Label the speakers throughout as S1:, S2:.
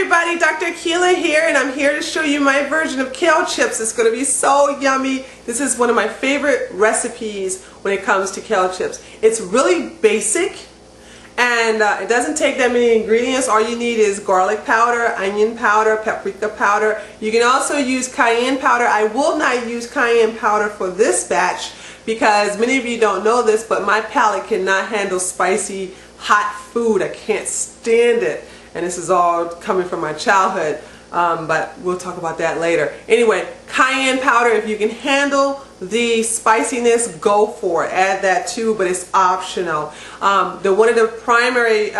S1: everybody, Dr. Kale here, and I'm here to show you my version of kale chips. It's going to be so yummy. This is one of my favorite recipes when it comes to kale chips. It's really basic, and it doesn't take that many ingredients. All you need is garlic powder, onion powder, paprika powder. You can also use cayenne powder. I will not use cayenne powder for this batch because many of you don't know this, but my palate cannot handle spicy, hot food. I can't stand it. And this is all coming from my childhood, but we'll talk about that later. Anyway, cayenne powder, if you can handle the spiciness, go for it. Add that too, but it's optional. One of the primary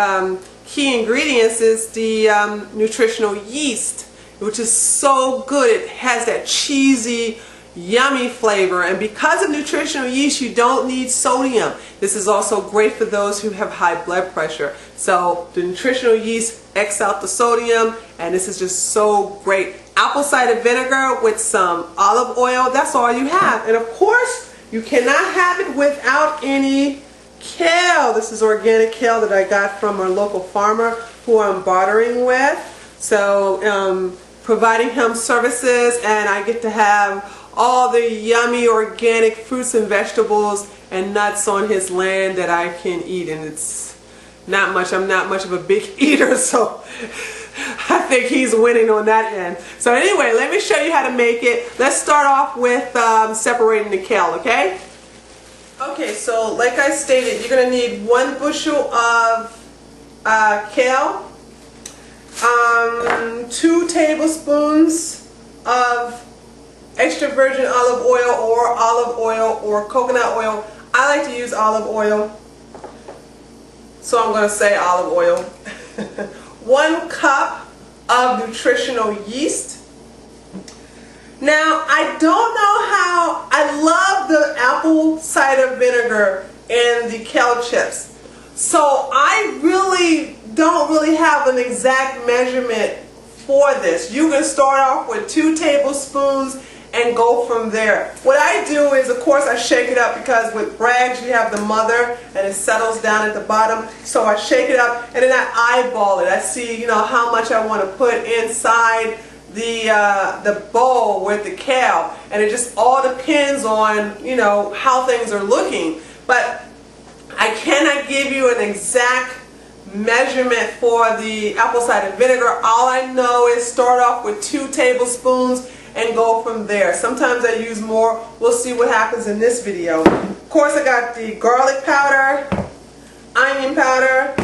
S1: key ingredients is the nutritional yeast, which is so good. It has that cheesy, yummy flavor, and because of nutritional yeast you don't need sodium. This is also great for those who have high blood pressure. So the nutritional yeast X out the sodium, and this is just so great. Apple cider vinegar with some olive oil, that's all you have. And of course you cannot have it without any kale. This is organic kale that I got from our local farmer who I'm bartering with. So providing him services, and I get to have all the yummy organic fruits and vegetables and nuts on his land that I can eat. And it's not much. I'm not much of a big eater, so I think he's winning on that end. So anyway, let me show you how to make it. Let's start off with separating the kale, okay? Okay, so like I stated, you're going to need 1 bushel of kale, 2 tablespoons of extra virgin olive oil or coconut oil. I like to use olive oil, so I'm going to say olive oil. 1 cup of nutritional yeast. Now, I don't know how, I love the apple cider vinegar and the kale chips, so I really don't have an exact measurement for this. You can start off with 2 tablespoons and go from there. What I do is, of course, I shake it up because with brags you have the mother and it settles down at the bottom. So I shake it up and then I eyeball it. I see, how much I want to put inside the bowl with the kale, and it just all depends on how things are looking. But I cannot give you an exact measurement for the apple cider vinegar. All I know is start off with 2 tablespoons and go from there. Sometimes I use more. We'll see what happens in this video. Of course, I got the garlic powder, onion powder,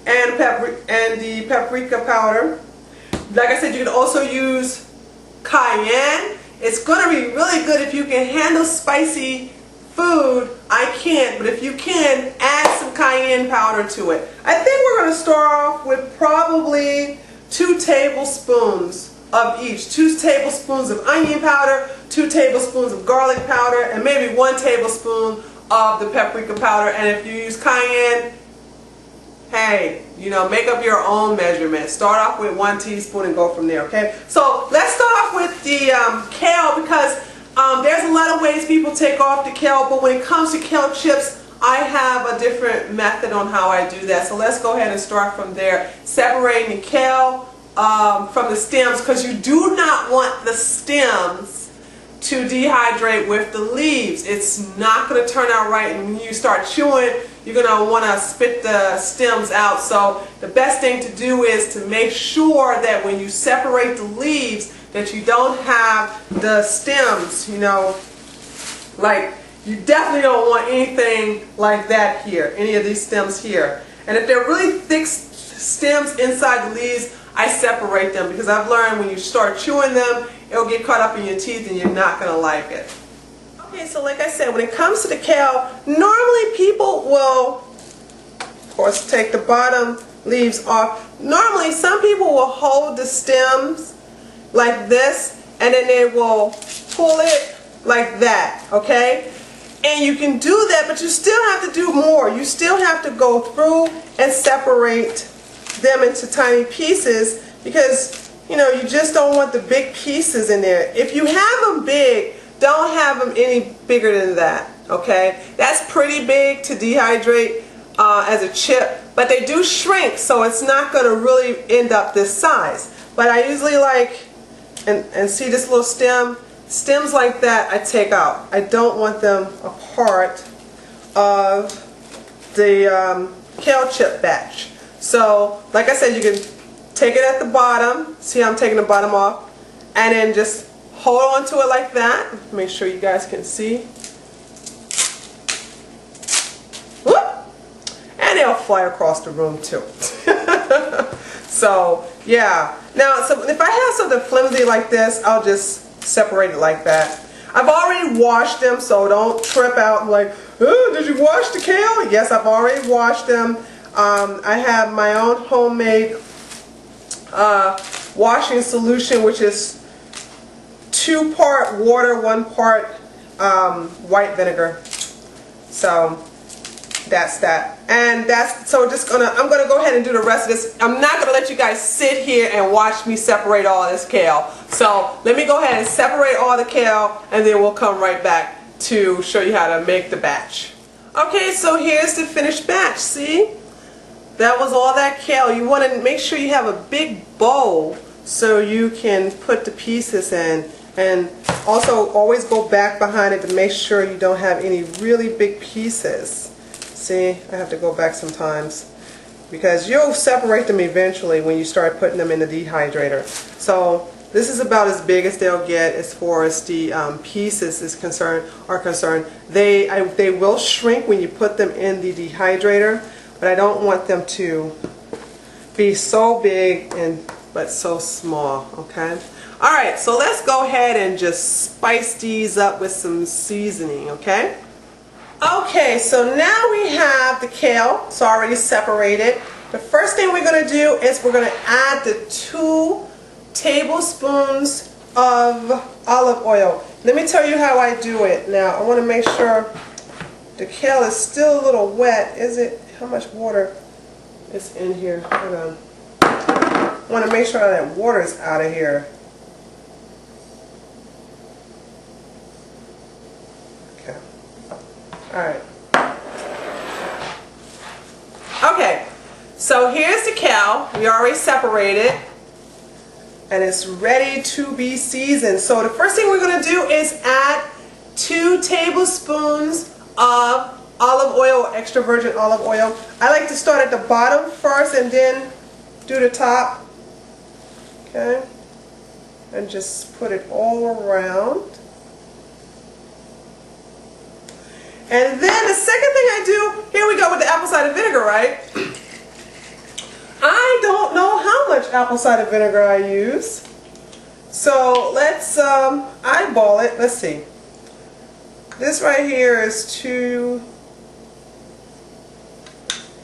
S1: and the paprika powder. Like I said, you can also use cayenne. It's going to be really good if you can handle spicy food. I can't, but if you can, add some cayenne powder to it. I think we're going to start off with probably 2 tablespoons of each. 2 tablespoons of onion powder, 2 tablespoons of garlic powder, and maybe 1 tablespoon of the paprika powder. And if you use cayenne, hey, make up your own measurement. Start off with 1 teaspoon and go from there, okay? So let's start off with the kale, because there's a lot of ways people take off the kale, but when it comes to kale chips, I have a different method on how I do that. So let's go ahead and start from there. Separating the kale from the stems, because you do not want the stems to dehydrate with the leaves. It's not going to turn out right, and when you start chewing, you're going to want to spit the stems out. So the best thing to do is to make sure that when you separate the leaves that you don't have the stems, like you definitely don't want anything like that here, any of these stems here. And if they're really thick stems inside the leaves, I separate them, because I've learned when you start chewing them, it'll get caught up in your teeth and you're not going to like it. Okay, so like I said, when it comes to the kale, normally people will, of course, take the bottom leaves off. Normally, some people will hold the stems like this, and then they will pull it like that, okay? And you can do that, but you still have to do more. You still have to go through and separate them into tiny pieces, because you just don't want the big pieces in there. If you have them big, don't have them any bigger than that, okay? That's pretty big to dehydrate. as a chip, but they do shrink, so it's not going to really end up this size. But I usually like, and see this little stems like that I take out. I don't want them a part of the kale chip batch. So like I said, you can take it at the bottom. See how I'm taking the bottom off, and then just hold on to it like that. Make sure you guys can see. Whoop! And they'll fly across the room too. So yeah. Now, so if I have something flimsy like this, I'll just separate it like that. I've already washed them, so don't trip out like, oh, did you wash the kale? Yes, I've already washed them. I have my own homemade washing solution, which is 2-part water, 1 part white vinegar. So that's that. And that's, so I'm gonna go ahead and do the rest of this. I'm not gonna let you guys sit here and watch me separate all this kale. So let me go ahead and separate all the kale, and then we'll come right back to show you how to make the batch. Okay, so here's the finished batch. See? That was all that kale. You want to make sure you have a big bowl so you can put the pieces in, and also always go back behind it to make sure you don't have any really big pieces. See, I have to go back sometimes because you'll separate them eventually when you start putting them in the dehydrator. So this is about as big as they'll get as far as the pieces are concerned. They will shrink when you put them in the dehydrator, but I don't want them to be so big but so small. Okay. All right. So let's go ahead and just spice these up with some seasoning. Okay. Okay, so now we have the kale. It's already separated. The first thing we're going to do is we're going to add the 2 tablespoons of olive oil. Let me tell you how I do it. Now, I want to make sure the kale is still a little wet. Is it? How much water is in here? Hold on. I want to make sure that water is out of here. Alright. Okay, so here's the kale. We already separated, and it's ready to be seasoned. So the first thing we're going to do is add 2 tablespoons of olive oil, extra virgin olive oil. I like to start at the bottom first and then do the top. Okay, and just put it all around. And then the second thing I do, here we go with the apple cider vinegar, right? I don't know how much apple cider vinegar I use. So let's eyeball it. Let's see. This right here is 2,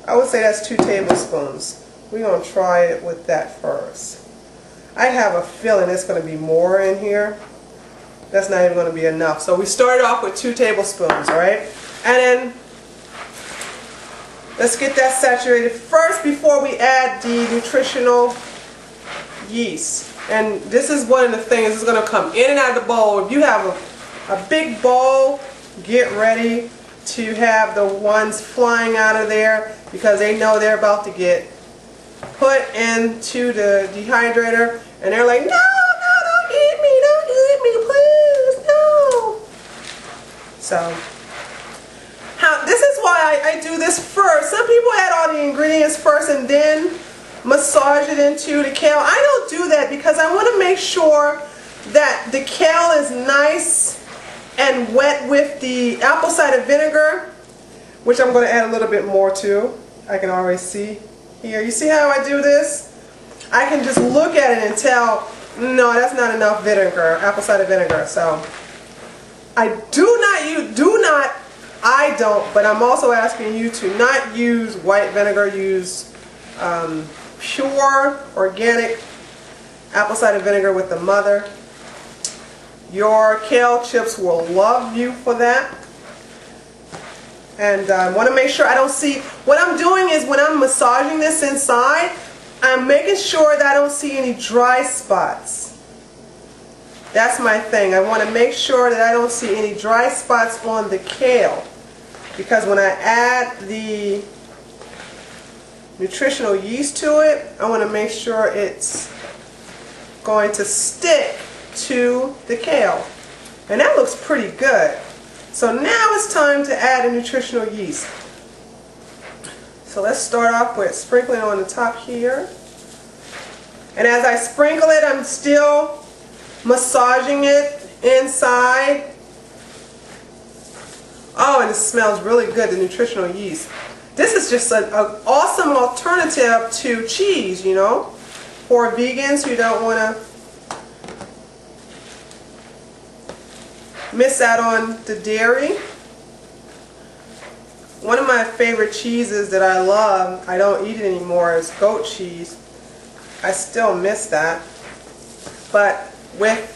S1: I would say that's 2 tablespoons. We're going to try it with that first. I have a feeling it's going to be more in here. That's not even going to be enough. So we started off with 2 tablespoons, right? And then let's get that saturated first before we add the nutritional yeast. And this is one of the things that's going to come in and out of the bowl. If you have a big bowl, get ready to have the ones flying out of there because they know they're about to get put into the dehydrator, and they're like, no, don't eat me, please, no. So, this is why I do this first. Some people add all the ingredients first and then massage it into the kale. I don't do that because I want to make sure that the kale is nice and wet with the apple cider vinegar, which I'm going to add a little bit more to. I can already see here. You see how I do this? I can just look at it and tell, no, that's not enough vinegar, apple cider vinegar. So I don't, but I'm also asking you to not use white vinegar. Use pure organic apple cider vinegar with the mother. Your kale chips will love you for that. And I want to make sure I don't see, what I'm doing is when I'm massaging this inside, I'm making sure that I don't see any dry spots. That's my thing. I want to make sure that I don't see any dry spots on the kale. Because when I add the nutritional yeast to it. I want to make sure it's going to stick to the kale. And that looks pretty good. So now it's time to add a nutritional yeast. So let's start off with sprinkling on the top here. And as I sprinkle it, I'm still massaging it inside. Oh, and it smells really good, the nutritional yeast. This is just an awesome alternative to cheese, you know, for vegans who don't want to miss out on the dairy. One of my favorite cheeses that I love, I don't eat it anymore, is goat cheese. I still miss that. But with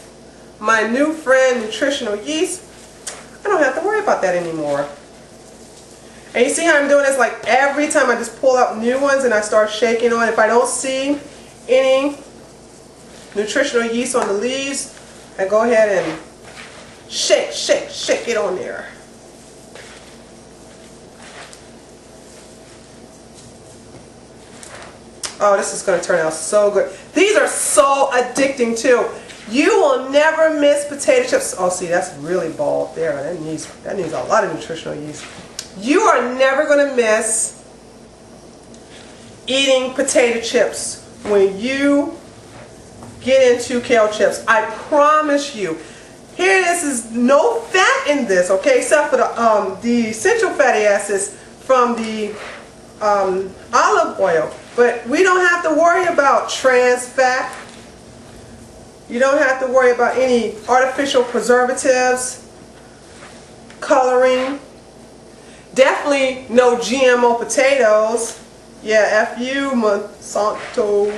S1: my new friend, nutritional yeast, I don't have to worry about that anymore. And you see how I'm doing this? Like every time I just pull out new ones and I start shaking on. If I don't see any nutritional yeast on the leaves, I go ahead and shake, shake, shake it on there. Oh, this is going to turn out so good. These are so addicting too. You will never miss potato chips. Oh, see, that's really bald there. That needs a lot of nutritional yeast. You are never going to miss eating potato chips when you get into kale chips. I promise you. Here, this is no fat in this, okay, except for the essential fatty acids from the olive oil. But we don't have to worry about trans fat. You don't have to worry about any artificial preservatives, coloring. Definitely no GMO potatoes. Yeah, F you, Monsanto.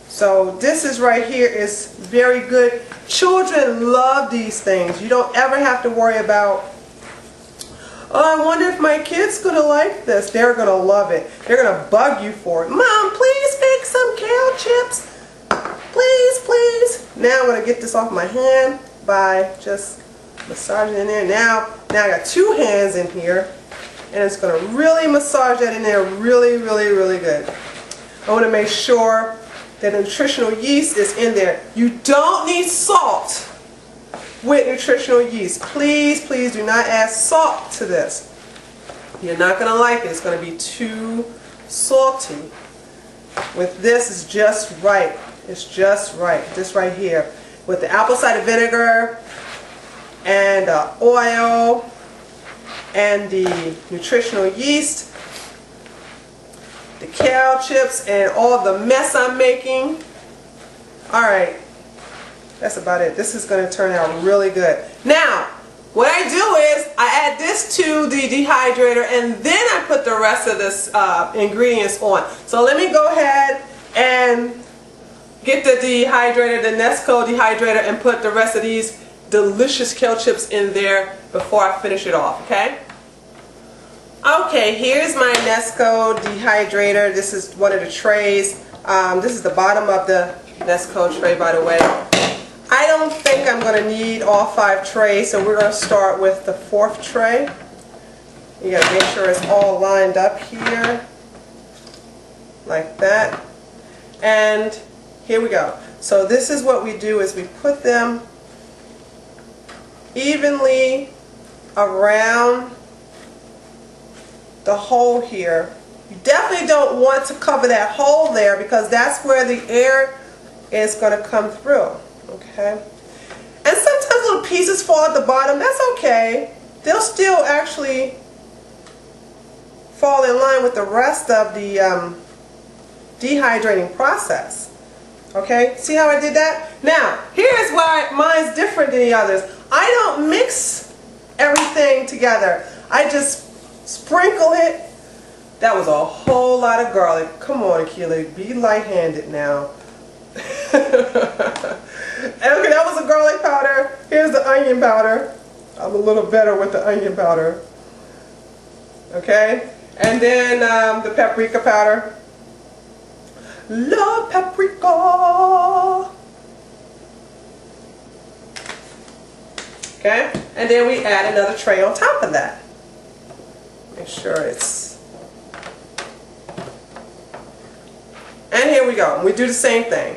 S1: So this is right here is very good. Children love these things. You don't ever have to worry about, oh, I wonder if my kid's going to like this. They're going to love it. They're going to bug you for it. Mom, please make some kale chips. Please, please. Now I'm going to get this off my hand by just massaging in there. Now I got two hands in here. And it's going to really massage that in there really, really, really good. I want to make sure that nutritional yeast is in there. You don't need salt with nutritional yeast. Please, please do not add salt to this. You're not going to like it. It's going to be too salty. With this, it's just right. It's just right. This right here. With the apple cider vinegar and oil and the nutritional yeast, the kale chips, and all the mess I'm making. Alright, that's about it. This is going to turn out really good. Now, what I do is I add this to the dehydrator and then I put the rest of this ingredients on. So let me go ahead and get the dehydrator, the Nesco dehydrator, and put the rest of these delicious kale chips in there before I finish it off, okay? Okay, here's my Nesco dehydrator. This is one of the trays. This is the bottom of the Nesco tray, by the way. I don't think I'm going to need all 5 trays, so we're going to start with the 4th tray. You got to make sure it's all lined up here, like that. And here we go. So this is what we do: is we put them evenly around the hole here. You definitely don't want to cover that hole there because that's where the air is going to come through. Okay? And sometimes little pieces fall at the bottom. That's okay. They'll still actually fall in line with the rest of the dehydrating process. Okay? See how I did that? Now, here's why mine's different than the others. I don't mix everything together. I just sprinkle it. That was a whole lot of garlic. Come on, Keely, be light-handed now. Okay, that was the garlic powder. Here's the onion powder. I'm a little better with the onion powder. Okay, and then the paprika powder. Love paprika. Okay, and then we add another tray on top of that. Make sure it's here we go. We do the same thing.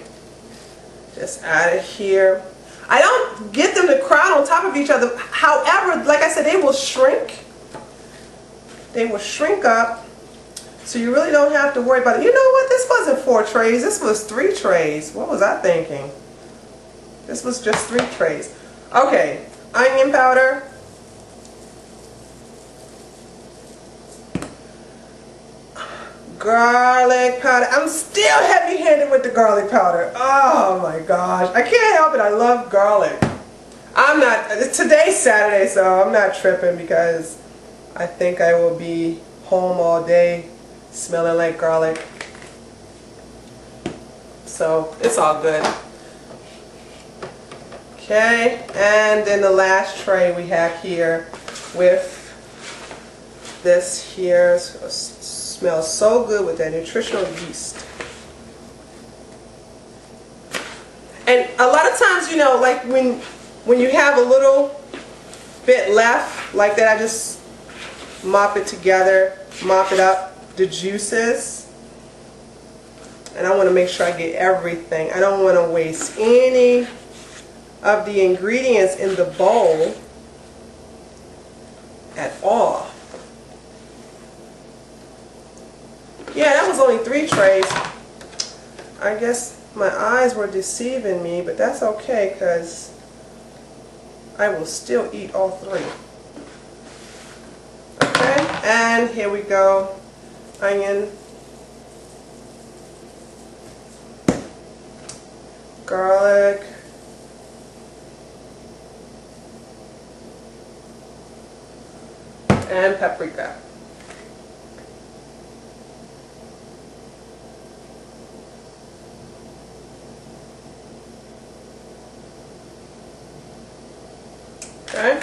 S1: Just add it here. I don't get them to crowd on top of each other. However, like I said, they will shrink. They will shrink up. So you really don't have to worry about it. You know what? This wasn't 4 trays. This was 3 trays. What was I thinking? This was just 3 trays. Okay. Onion powder. Garlic powder. I'm still heavy-handed with the garlic powder. Oh my gosh. I can't help it. I love garlic. I'm not, today's Saturday, so I'm not tripping because I think I will be home all day smelling like garlic. So it's all good. Okay, and then the last tray we have here with this here. Smells so good with that nutritional yeast. And a lot of times, you know, like when you have a little bit left like that, I just mop it together, mop it up, the juices. And I want to make sure I get everything. I don't want to waste any of the ingredients in the bowl at all. Yeah, that was only 3 trays. I guess my eyes were deceiving me, but that's okay because I will still eat all 3. Okay, and here we go. Onion, garlic, and paprika. Okay.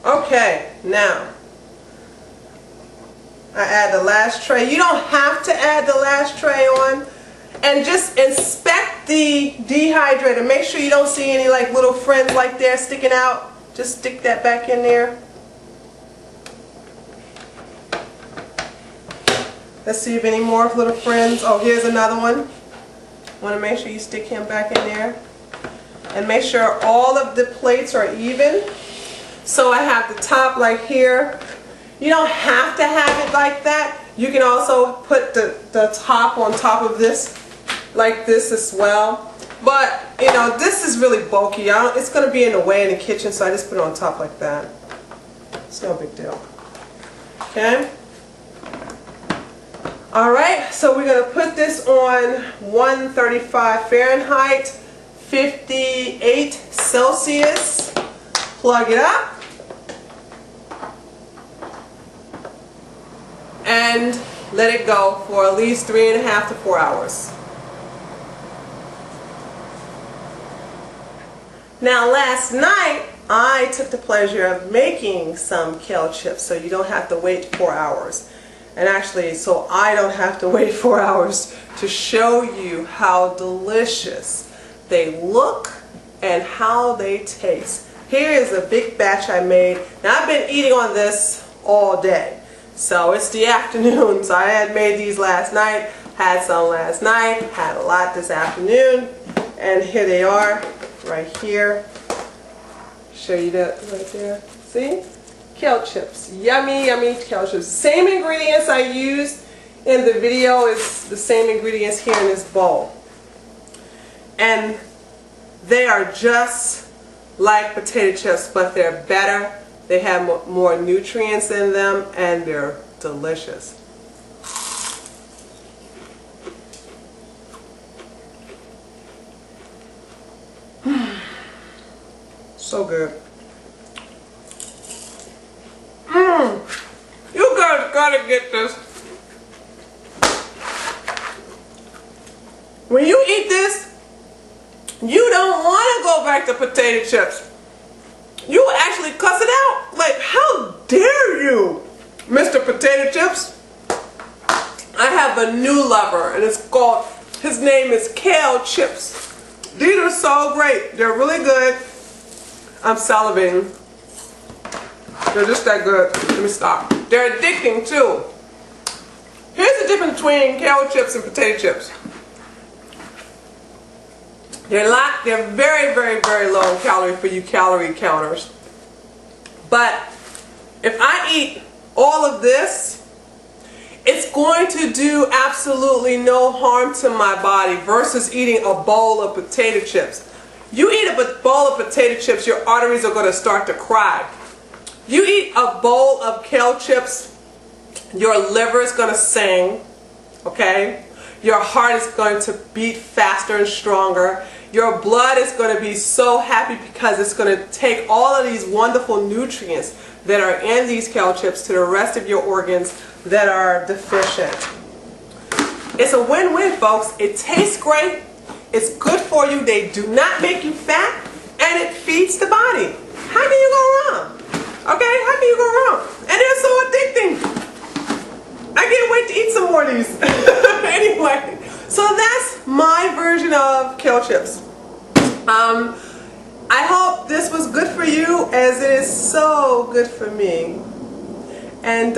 S1: Okay, now I add the last tray. You don't have to add the last tray on. And just inspect the dehydrator. Make sure you don't see any like little friends like there sticking out. Just stick that back in there. Let's see if any more little friends. Oh, here's another one. Want to make sure you stick him back in there. And make sure all of the plates are even. So I have the top like here. You don't have to have it like that. You can also put the top on top of this like this as well. But, you know, this is really bulky. It's going to be in the way in the kitchen, so I just put it on top like that. It's no big deal. Okay? Alright, so we're going to put this on 135 Fahrenheit, 58 Celsius. Plug it up. And let it go for at least 3.5 to 4 hours. Now last night I took the pleasure of making some kale chips so you don't have to wait 4 hours. And actually, so I don't have to wait 4 hours to show you how delicious they look and how they taste. Here is a big batch I made. Now I've been eating on this all day. So it's the afternoon, so I had made these last night, had some last night, had a lot this afternoon, and here they are, right here. Show you that right there. See? Kale chips. Yummy, yummy kale chips. Same ingredients I used in the video is the same ingredients here in this bowl. And they are just like potato chips, but they're better. They have more nutrients in them, and they're delicious. So good. You guys gotta get this. When you eat this, you don't want to go back to potato chips. You will actually cuss it out. Like, how dare you, Mr. Potato Chips? I have a new lover, and it's called, his name is Kale Chips. These are so great. They're really good. I'm salivating. They're just that good. Let me stop. They're addicting too. Here's the difference between kale chips and potato chips. They're very, very, very low in calorie for you calorie counters. But if I eat all of this, it's going to do absolutely no harm to my body versus eating a bowl of potato chips. You eat a bowl of potato chips, your arteries are going to start to cry. You eat a bowl of kale chips, your liver is going to sing, okay? Your heart is going to beat faster and stronger. Your blood is going to be so happy because it's going to take all of these wonderful nutrients that are in these kale chips to the rest of your organs that are deficient. It's a win-win, folks. It tastes great. It's good for you. They do not make you fat, and it feeds the body. How can you go wrong? Okay, how can you go wrong? And they're so addicting. I can't wait to eat some more of these. Anyway, so that's my version of kale chips. I hope this was good for you as it is so good for me. And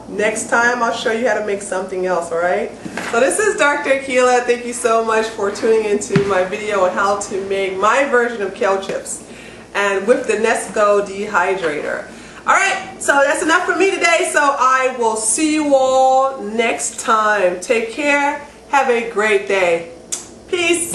S1: next time I'll show you how to make something else, alright? So this is Dr. Akila. Thank you so much for tuning into my video on how to make my version of kale chips and with the Nesco Dehydrator. Alright, so that's enough for me today, so I will see you all next time. Take care. Have a great day. Peace.